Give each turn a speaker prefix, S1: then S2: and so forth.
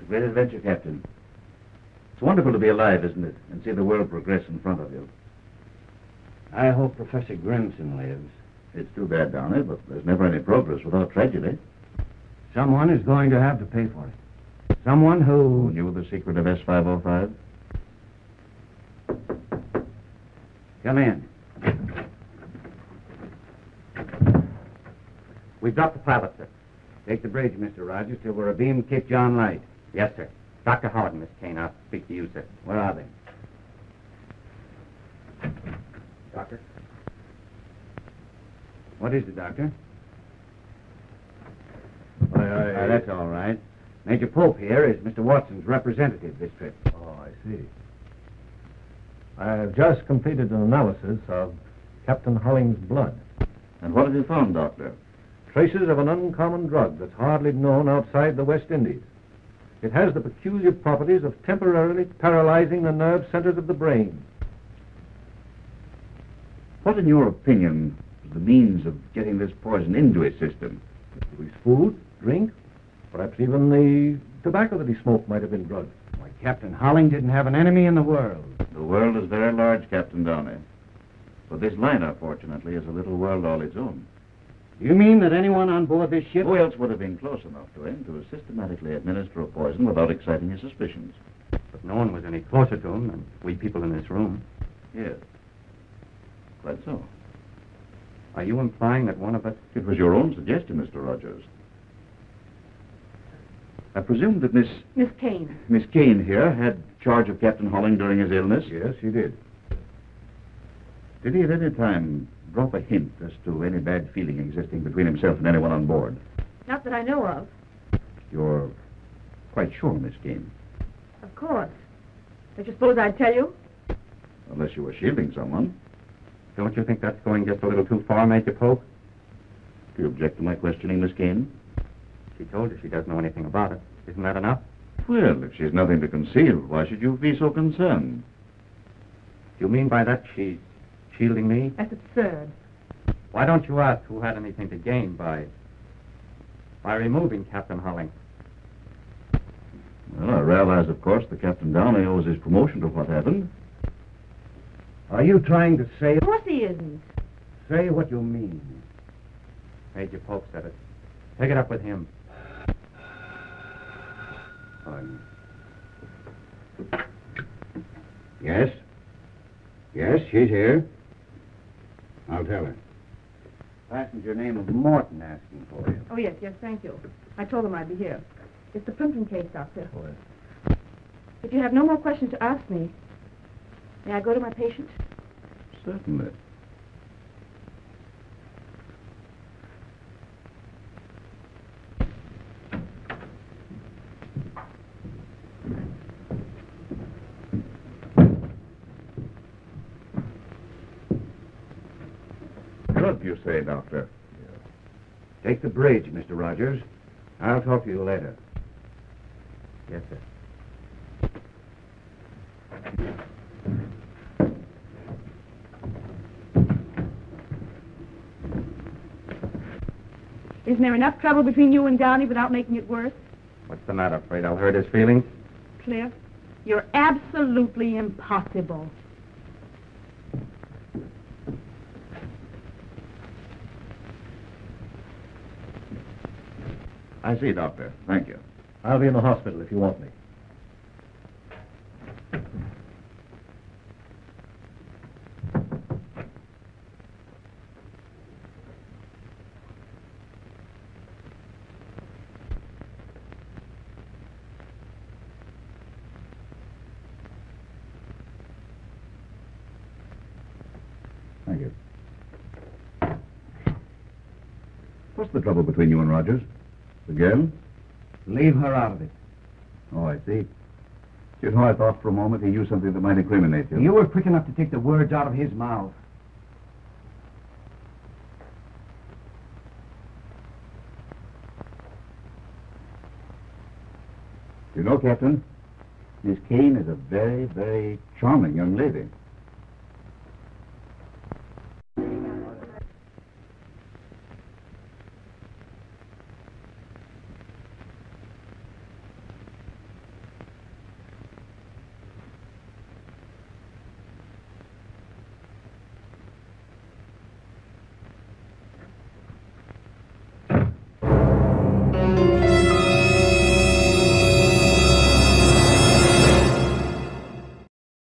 S1: Great adventure, Captain. It's wonderful to be alive, isn't it? And see the world progress in front of you.
S2: I hope Professor Grimson lives.
S1: It's too bad, Downey, but there's never any progress without tragedy.
S2: Someone is going to have to pay for it. Someone
S1: Who knew the secret of S505?
S2: Come in. We've dropped the pilot, sir. Take the bridge, Mr. Rogers, till we're abeam Cape John Light. Yes, sir. Dr. Howard and Miss Kane, I'll speak to you, sir. Where are they? Doctor? What is it, Doctor? That's all right. Major Pope here is Mr. Watson's representative this trip.
S3: Oh, I see. I have just completed an analysis of Captain Holling's blood.
S1: And what have you found, Doctor?
S3: Traces of an uncommon drug that's hardly known outside the West Indies. It has the peculiar properties of temporarily paralyzing the nerve centers of the brain.
S1: What, in your opinion, is the means of getting this poison into his system?
S3: His food, drink, perhaps even the tobacco that he smoked might have been drugged.
S2: Why, Captain Holling didn't have an enemy in the world.
S1: The world is very large, Captain Downey. But this liner, fortunately, is a little world all its own.
S2: You mean that anyone on board this ship...
S1: Who else would have been close enough to him to systematically administer a poison without exciting his suspicions?
S2: But no one was any closer to him than we people in this room.
S1: Yes. Quite so.
S2: Are you implying that one of us...
S1: It was your own suggestion, Mr. Rogers. I presume that Miss Kane here had charge of Captain Holling during his illness?
S3: Yes, he did.
S1: Did he at any time drop a hint as to any bad feeling existing between himself and anyone on board?
S4: Not that I know of.
S1: You're quite sure, Miss Kane?
S4: Of course. Don't you suppose I'd tell you?
S1: Unless you were shielding someone.
S2: Don't you think that's going just a little too far, Major Pope?
S1: Do you object to my questioning, Miss Kane?
S2: She told you she doesn't know anything about it. Isn't that enough?
S1: Well, if she's nothing to conceal, why should you be so concerned?
S2: Do you mean by that she's shielding me?
S4: That's absurd.
S2: Why don't you ask who had anything to gain by removing Captain Holling?
S1: Well, I realize, of course, that Captain Downey owes his promotion to what happened.
S2: Are you trying to say...
S4: Of course he isn't.
S2: Say what you mean. Major Pope said it. Take it up with him.
S5: Yes? Yes, she's here. I'll tell her.
S2: Passenger name of Morton asking for you.
S4: Oh, yes, thank you. I told him I'd be here. It's the Plimpton case, Doctor. If you have no more questions to ask me, may I go to my patient?
S1: Certainly. Drug, you say, Doctor?
S2: Take the bridge, Mr. Rogers. I'll talk to you later. Yes, sir.
S4: Isn't there enough trouble between you and Downey without making it worse?
S2: What's the matter? Afraid I'll hurt his feelings?
S4: Cliff, you're absolutely impossible.
S1: I see, Doctor. Thank you.
S3: I'll be in the hospital if you want me.
S1: Thank you. What's the trouble between you and Rogers? The girl?
S2: Leave her out of it.
S1: Oh, I see. You know, I thought for a moment he knew something that might incriminate you.
S2: You were quick enough to take the words out of his mouth.
S1: You know, Captain, Miss Kane is a very, very charming young lady.